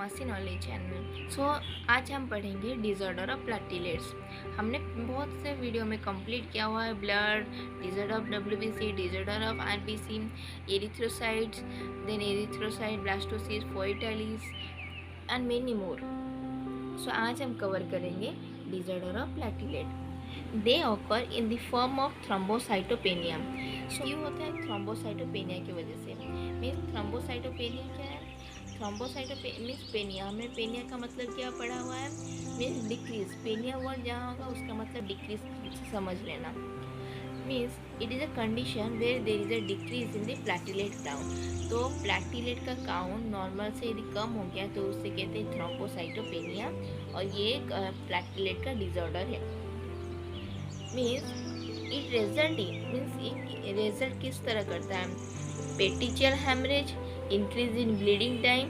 Pharmacy knowledge channel. आज हम पढ़ेंगे डिसऑर्डर ऑफ प्लेटलेट्स। हमने बहुत से वीडियो में कंप्लीट किया हुआ है blood, disorder of WBC, disorder of RBC, erythrocytes, then erythrocyte, blastosis, foetalis and many more. आज हम कवर करेंगे disorder of platelet. They occur in the form of thrombocytopenia. ये होता है थ्रोम्बोसाइटोपेनिया की वजह से। मीन्स थ्रोम्बोसाइटोपेनिया क्या है? मीन्स पेनिया। हमने पेनिया का मतलब क्या पढ़ा हुआ है? Means decrease. पेनिया वर्ड जहाँ होगा उसका मतलब डिक्रीज समझ लेना। Means it is a condition where there is a decrease in the platelet count. तो प्लेटलेट का काउंट नॉर्मल से यदि कम हो गया तो उससे कहते हैं थ्रोम्बोसाइटोपेनिया, और ये प्लेटलेट का डिसऑर्डर है। मीन्स इट रिजल्ट किस तरह करता है? Petechial haemorrhage, increase in bleeding time,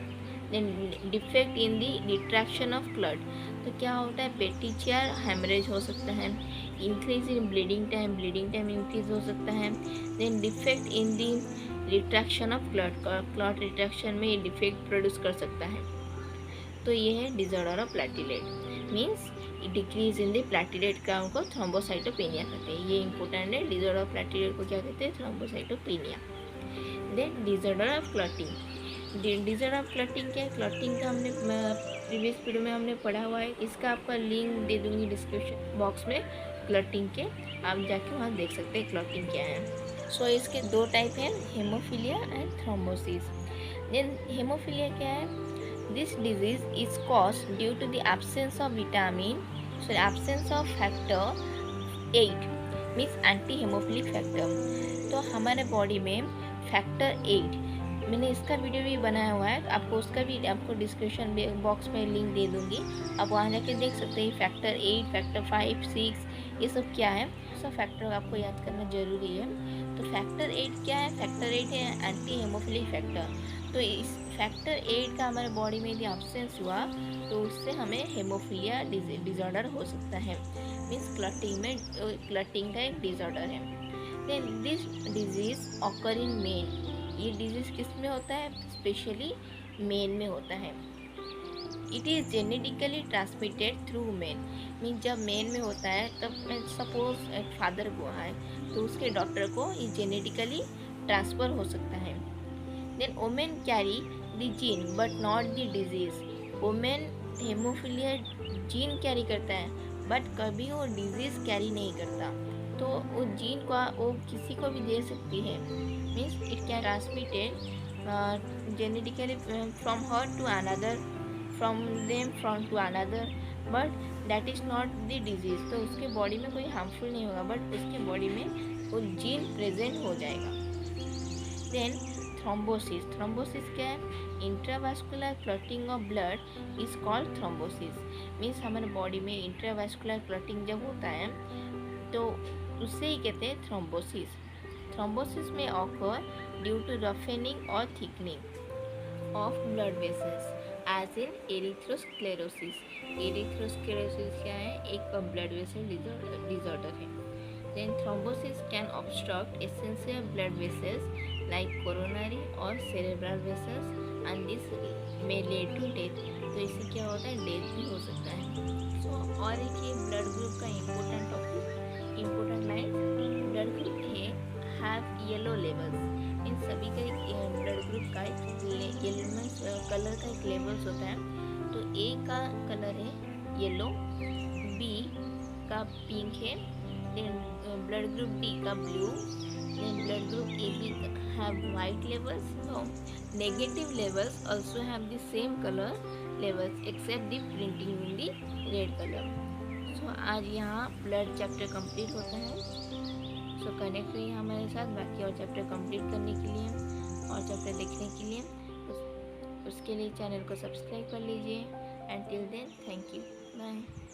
then defect in the retraction of blood. तो क्या होता है? पेटिशियल हेमरेज हो सकता है, increase in bleeding time increase हो सकता है, then defect in the retraction of clot retraction में डिफेक्ट प्रोड्यूस कर सकता है। तो ये है disorder of platelet. Means decrease in the platelet count को थ्रोम्बोसाइटोपेनिया कहते हैं। ये इंपॉर्टेंट है। डिसऑर्डर ऑफ प्लेटलेट को क्या कहते हैं? Thrombocytopenia. Then disorder of clotting. Disorder of clotting क्या है? क्लॉटिंग का हमने प्रीवियस वीडियो में हमने पढ़ा हुआ है। इसका आपका लिंक दे दूंगी डिस्क्रिप्शन बॉक्स में क्लॉटिंग के, आप जाके वहाँ देख सकते हैं क्लॉटिंग क्या है। इसके दो टाइप हैं, haemophilia and thrombosis. Then haemophilia क्या है? This disease is caused due to the absence of absence of factor 8, means anti hemophilic factor। तो हमारे बॉडी में फैक्टर 8, मैंने इसका वीडियो भी बनाया हुआ है, आपको उसका भी आपको डिस्क्रिप्शन बॉक्स में लिंक दे दूँगी, आप वहाँ जाके देख सकते हैं। फैक्टर 8, फैक्टर 5, 6 ये सब क्या है, सब फैक्टर आपको याद करना ज़रूरी है। तो फैक्टर 8 क्या है? फैक्टर 8 है एंटी हेमोफिलिक फैक्टर। तो इस फैक्टर 8 का हमारे बॉडी में यदि एब्सेंस हुआ तो उससे हमें हेमोफीलिया डिसऑर्डर हो सकता है। मीन्स क्लॉटिंग का एक डिसऑर्डर है। Then this disease occur in male. ये डिजीज किस में होता है? स्पेशली मेल में होता है। It is genetically transmitted through men. Means जब मेन में होता है तब सपोज एक फादर को है तो उसके डॉटर को ये जेनेटिकली ट्रांसफ़र हो सकता है। Then women carry the gene but not the disease. Women haemophilia gene carry करता है बट कभी वो डिजीज़ कैरी नहीं करता। तो वो जीन को वो किसी को भी दे सकती है। Means it can transmitted genetically from her to another, from to another, but that is not the disease. तो उसके बॉडी में कोई हार्मफुल नहीं होगा, बट उसके बॉडी में वो जीन प्रेजेंट हो जाएगा। देन थ्रोम्बोसिस क्या है? Intravascular clotting of blood is called thrombosis. Means हमारे बॉडी में इंट्रावास्कुलर क्लॉटिंग जब होता है तो उससे ही कहते हैं थ्रोम्बोसिस। थ्रोम्बोसिस में ऑकर ड्यू टू रफेनिंग और thickening of blood vessels as in arteriosclerosis. Arteriosclerosis क्या है? एक ब्लड वेसल डिसऑर्डर है। Then thrombosis can obstruct essential blood vessels like coronary और cerebral vessels and this may lead to death। तो इससे क्या होता है? डेथ भी हो सकता है। और एक ये ब्लड ग्रुप का important line, blood group A have yellow levels. इन सभी का एक ब्लड ग्रुप का कलर का एक लेवल्स होता है। तो ए का कलर है येलो, बी का पिंक है, then blood group D का blue, then blood group AB have white levels. So negative levels also have the same color levels except the printing in the red color। आज यहाँ blood chapter complete होता है। Connect रहिए हमारे साथ बाकी और चैप्टर कंप्लीट करने के लिए और चैप्टर देखने के लिए। उसके लिए चैनल को सब्सक्राइब कर लीजिए। And till then thank you, bye.